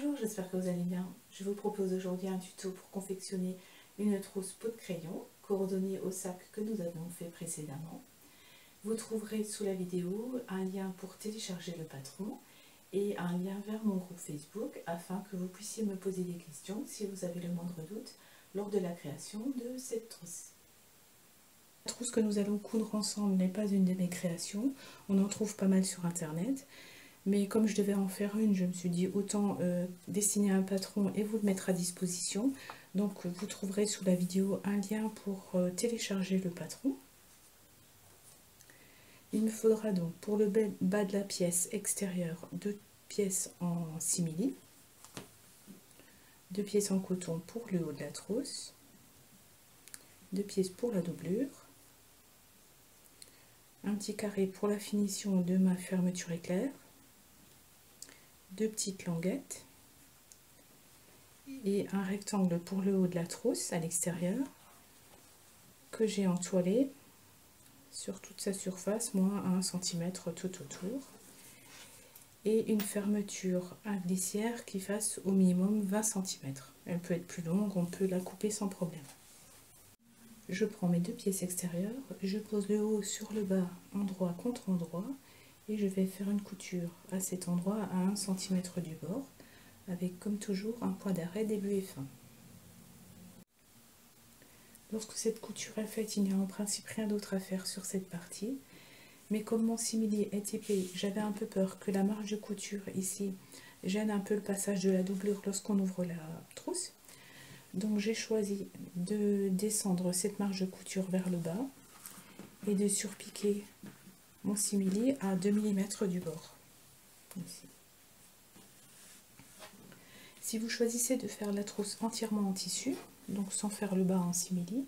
Bonjour, j'espère que vous allez bien. Je vous propose aujourd'hui un tuto pour confectionner une trousse peau de crayon coordonnée au sac que nous avons fait précédemment. Vous trouverez sous la vidéo un lien pour télécharger le patron et un lien vers mon groupe Facebook afin que vous puissiez me poser des questions si vous avez le moindre doute lors de la création de cette trousse. La trousse que nous allons coudre ensemble n'est pas une de mes créations, on en trouve pas mal sur internet. Mais comme je devais en faire une, je me suis dit autant dessiner un patron et vous le mettre à disposition. Donc vous trouverez sous la vidéo un lien pour télécharger le patron. Il me faudra donc pour le bas de la pièce extérieure 2 pièces en simili, 2 pièces en coton pour le haut de la trousse, 2 pièces pour la doublure, un petit carré pour la finition de ma fermeture éclair, 2 petites languettes et un rectangle pour le haut de la trousse à l'extérieur que j'ai entoilé sur toute sa surface, moins 1 cm tout autour, et une fermeture à glissière qui fasse au minimum 20 cm. Elle peut être plus longue, on peut la couper sans problème. Je prends mes 2 pièces extérieures, je pose le haut sur le bas, endroit contre endroit, et je vais faire une couture à cet endroit à 1 cm du bord, avec comme toujours un point d'arrêt début et fin. Lorsque cette couture est faite, il n'y a en principe rien d'autre à faire sur cette partie. Mais comme mon simili est épais, j'avais un peu peur que la marge de couture ici gêne un peu le passage de la doublure lorsqu'on ouvre la trousse. Donc j'ai choisi de descendre cette marge de couture vers le bas et de surpiquer mon simili à 2 mm du bord. Ici. Si vous choisissez de faire la trousse entièrement en tissu, donc sans faire le bas en simili,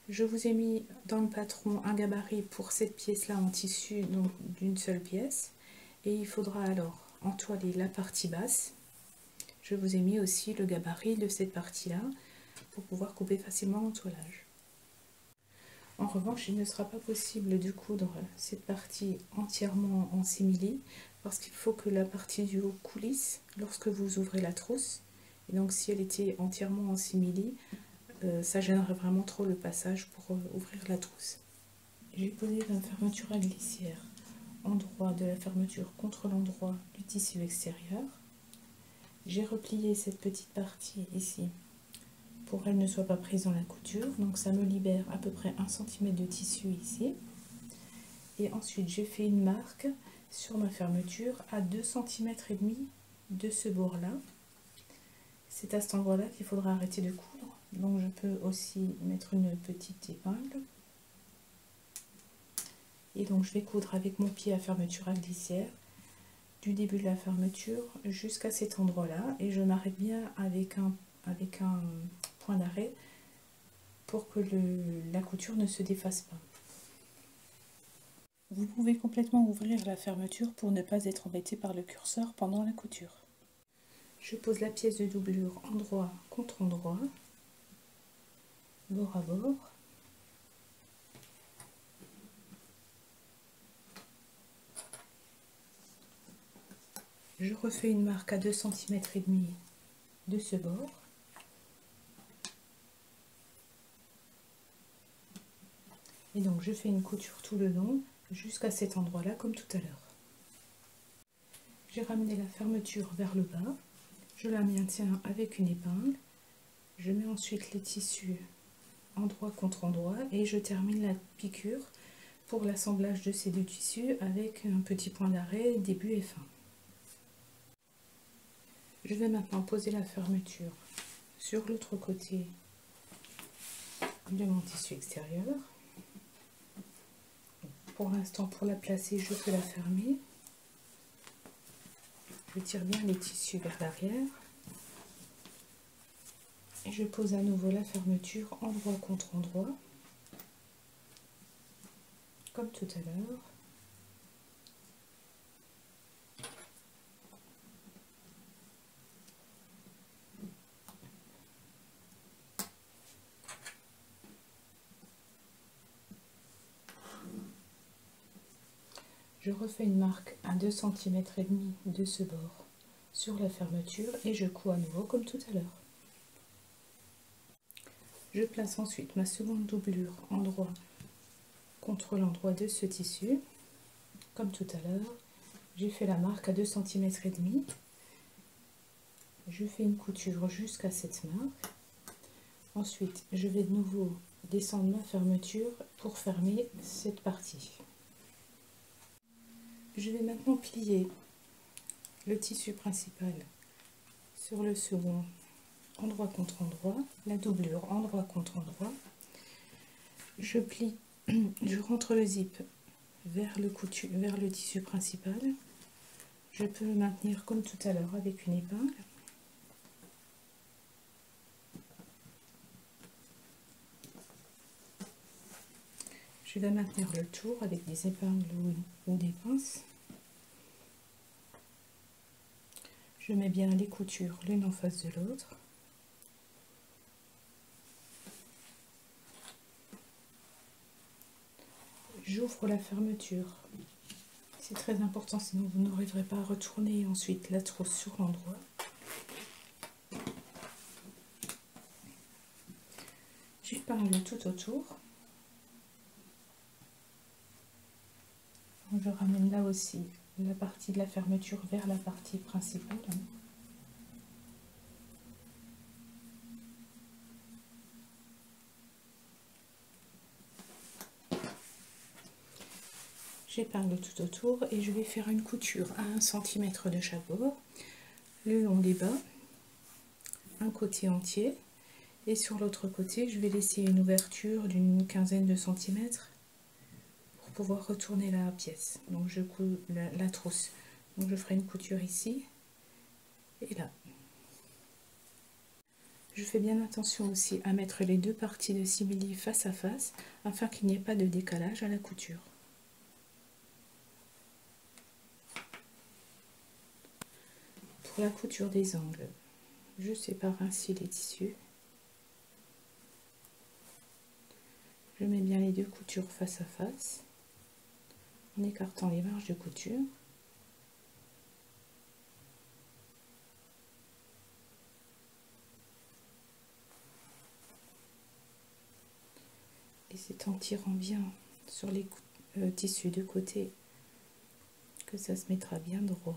je vous ai mis dans le patron un gabarit pour cette pièce-là en tissu, donc d'une seule pièce. Et il faudra alors entoiler la partie basse. Je vous ai mis aussi le gabarit de cette partie-là pour pouvoir couper facilement l'entoilage. En revanche, il ne sera pas possible de coudre cette partie entièrement en simili parce qu'il faut que la partie du haut coulisse lorsque vous ouvrez la trousse. Et donc si elle était entièrement en simili, ça gênerait vraiment trop le passage pour ouvrir la trousse. J'ai posé la fermeture à glissière, endroit de la fermeture contre l'endroit du tissu extérieur. J'ai replié cette petite partie ici pour qu'elle ne soit pas prise dans la couture, donc ça me libère à peu près 1 cm de tissu ici. Et ensuite j'ai fait une marque sur ma fermeture à 2,5 cm de ce bord là. C'est à cet endroit là qu'il faudra arrêter de coudre. Donc je peux aussi mettre une petite épingle. Et donc je vais coudre avec mon pied à fermeture à glissière du début de la fermeture jusqu'à cet endroit là. Et je m'arrête bien avec un point d'arrêt pour que la couture ne se défasse pas. Vous pouvez complètement ouvrir la fermeture pour ne pas être embêté par le curseur pendant la couture. Je pose la pièce de doublure endroit contre endroit, bord à bord. Je refais une marque à 2,5 cm de ce bord. Et donc je fais une couture tout le long jusqu'à cet endroit-là comme tout à l'heure. J'ai ramené la fermeture vers le bas. Je la maintiens avec une épingle. Je mets ensuite les tissus endroit contre endroit et je termine la piqûre pour l'assemblage de ces deux tissus avec un petit point d'arrêt début et fin. Je vais maintenant poser la fermeture sur l'autre côté de mon tissu extérieur. Pour l'instant, pour la placer, je peux la fermer. Je tire bien les tissus vers l'arrière. Et je pose à nouveau la fermeture endroit contre endroit, comme tout à l'heure. Je refais une marque à 2,5 cm de ce bord sur la fermeture et je couds à nouveau comme tout à l'heure. Je place ensuite ma seconde doublure endroit contre l'endroit de ce tissu. Comme tout à l'heure, j'ai fait la marque à 2,5 cm. Je fais une couture jusqu'à cette marque. Ensuite, je vais de nouveau descendre ma fermeture pour fermer cette partie. Je vais maintenant plier le tissu principal sur le second, endroit contre endroit, la doublure endroit contre endroit. Je plie, je rentre le zip vers le tissu principal. Je peux le maintenir comme tout à l'heure avec une épingle. Je vais maintenir le tour avec des épingles ou des pinces. Je mets bien les coutures l'une en face de l'autre. J'ouvre la fermeture. C'est très important, sinon vous n'arriverez pas à retourner ensuite la trousse sur l'endroit. J'épingle tout autour. Je ramène là aussi la partie de la fermeture vers la partie principale. J'épingle tout autour et je vais faire une couture à 1 cm de chaque bord, le long des bas, un côté entier, et sur l'autre côté je vais laisser une ouverture d'une quinzaine de centimètres pour pouvoir retourner la pièce. Donc je couds la trousse, donc je ferai une couture ici et là. Je fais bien attention aussi à mettre les deux parties de simili face à face afin qu'il n'y ait pas de décalage à la couture. Pour la couture des angles, je sépare ainsi les tissus. Je mets bien les deux coutures face à face en écartant les marges de couture. Et c'est en tirant bien sur les tissus de côté que ça se mettra bien droit.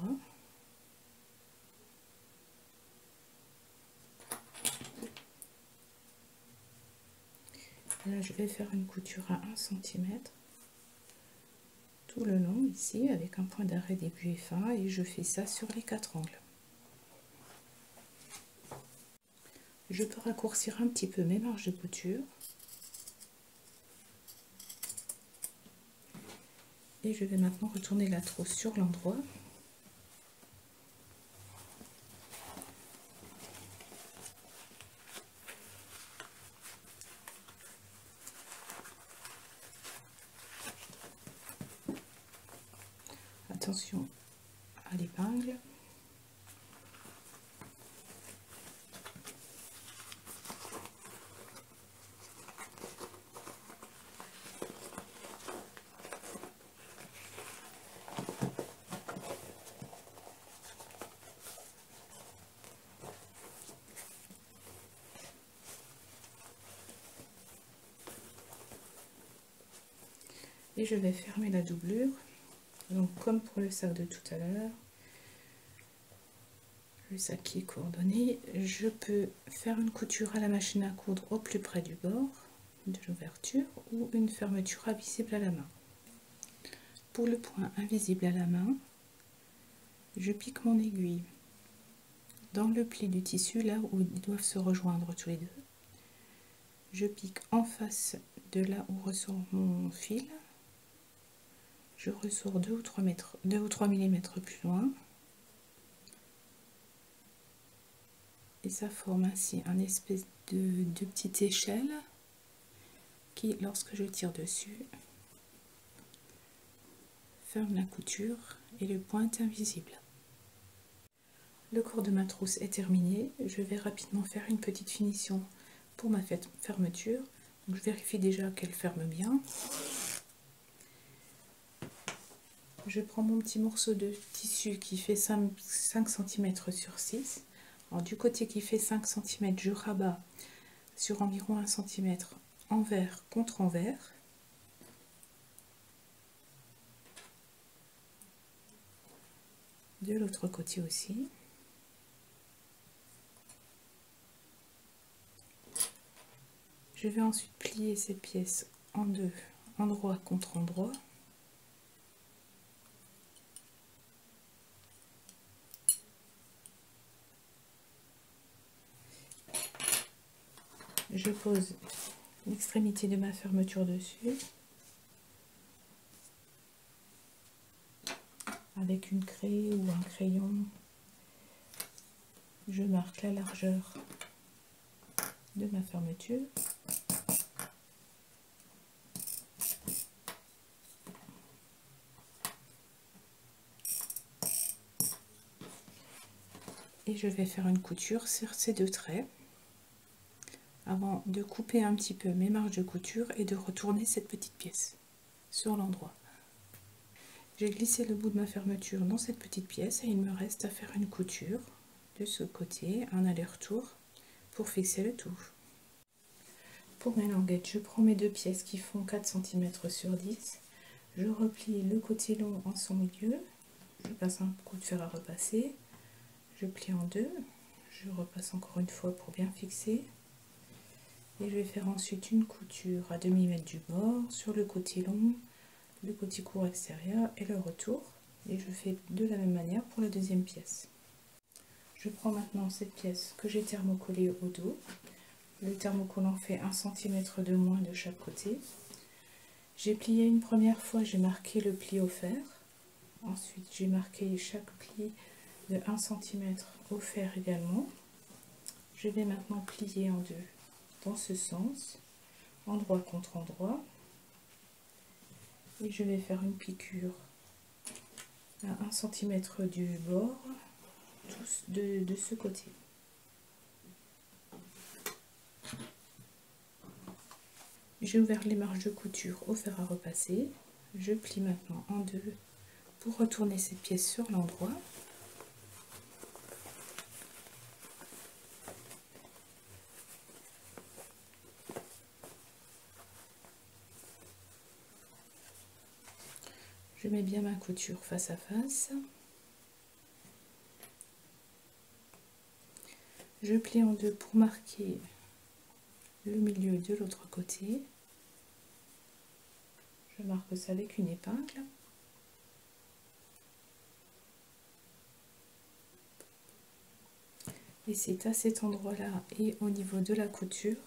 Là, je vais faire une couture à 1 cm tout le long ici avec un point d'arrêt d'aiguille fin et je fais ça sur les 4 angles. Je peux raccourcir un petit peu mes marges de couture et je vais maintenant retourner la trousse sur l'endroit. Attention à l'épingle. Et je vais fermer la doublure. Donc comme pour le sac de tout à l'heure, le sac qui est coordonné, je peux faire une couture à la machine à coudre au plus près du bord de l'ouverture ou une fermeture invisible à la main. Pour le point invisible à la main, je pique mon aiguille dans le pli du tissu, là où ils doivent se rejoindre tous les deux. Je pique en face de là où ressort mon fil. Je ressors 2 ou 3 mm plus loin. Et ça forme ainsi un espèce de petite échelle qui, lorsque je tire dessus, ferme la couture et le point est invisible. Le corps de ma trousse est terminé. Je vais rapidement faire une petite finition pour ma fermeture. Donc, je vérifie déjà qu'elle ferme bien. Je prends mon petit morceau de tissu qui fait 5 cm sur 6. Alors, du côté qui fait 5 cm, je rabats sur environ 1 cm envers contre envers. De l'autre côté aussi. Je vais ensuite plier cette pièce en deux, endroit contre endroit. Je pose l'extrémité de ma fermeture dessus avec une craie ou un crayon. Je marque la largeur de ma fermeture. Et je vais faire une couture sur ces deux traits avant de couper un petit peu mes marges de couture et de retourner cette petite pièce sur l'endroit. J'ai glissé le bout de ma fermeture dans cette petite pièce et il me reste à faire une couture de ce côté, un aller-retour pour fixer le tout. Pour mes languettes, je prends mes deux pièces qui font 4 cm sur 10. Je replie le côté long en son milieu. Je passe un coup de fer à repasser. Je plie en deux. Je repasse encore une fois pour bien fixer. Et je vais faire ensuite une couture à demi-mètre du bord sur le côté long, le côté court extérieur et le retour. Et je fais de la même manière pour la deuxième pièce. Je prends maintenant cette pièce que j'ai thermocollée au dos. Le thermocollant fait 1 cm de moins de chaque côté. J'ai plié une première fois, j'ai marqué le pli au fer. Ensuite, j'ai marqué chaque pli de 1 cm au fer également. Je vais maintenant plier en deux dans ce sens, endroit contre endroit. Et je vais faire une piqûre à 1 cm du bord, tous de ce côté. J'ai ouvert les marges de couture au fer à repasser. Je plie maintenant en deux pour retourner cette pièce sur l'endroit. Je mets bien ma couture face à face. Je plie en deux pour marquer le milieu de l'autre côté. Je marque ça avec une épingle. Et c'est à cet endroit-là et au niveau de la couture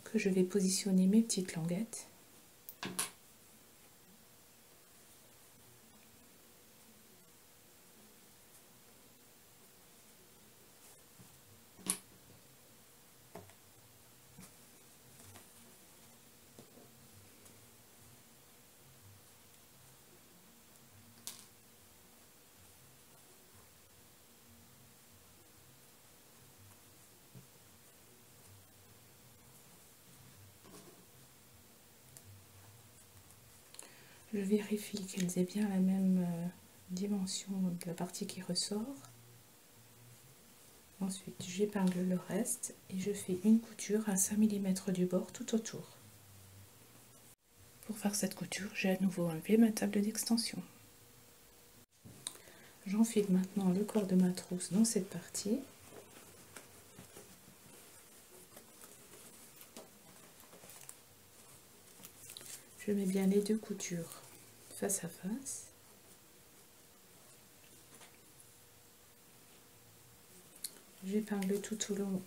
que je vais positionner mes petites languettes. Je vérifie qu'elles aient bien la même dimension de la partie qui ressort. Ensuite, j'épingle le reste et je fais une couture à 5 mm du bord tout autour. Pour faire cette couture, j'ai à nouveau enlevé ma table d'extension. J'enfile maintenant le corps de ma trousse dans cette partie. Je mets bien les deux coutures face à face. J'épingle tout au long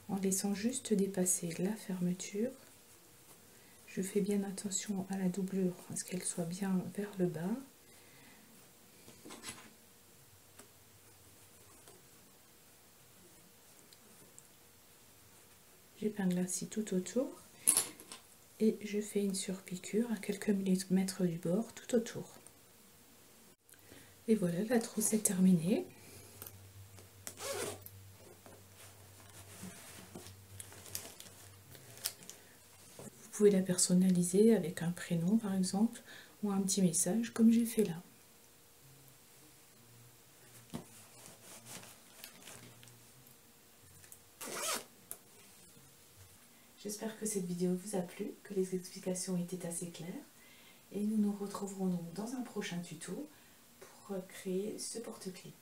en laissant juste dépasser la fermeture. Je fais bien attention à la doublure, à ce qu'elle soit bien vers le bas. J'épingle ainsi tout autour et je fais une surpiqûre à quelques millimètres du bord tout autour. Et voilà, la trousse est terminée. Vous pouvez la personnaliser avec un prénom par exemple, ou un petit message comme j'ai fait là. J'espère que cette vidéo vous a plu, que les explications étaient assez claires et nous nous retrouverons donc dans un prochain tuto pour créer ce porte-clés.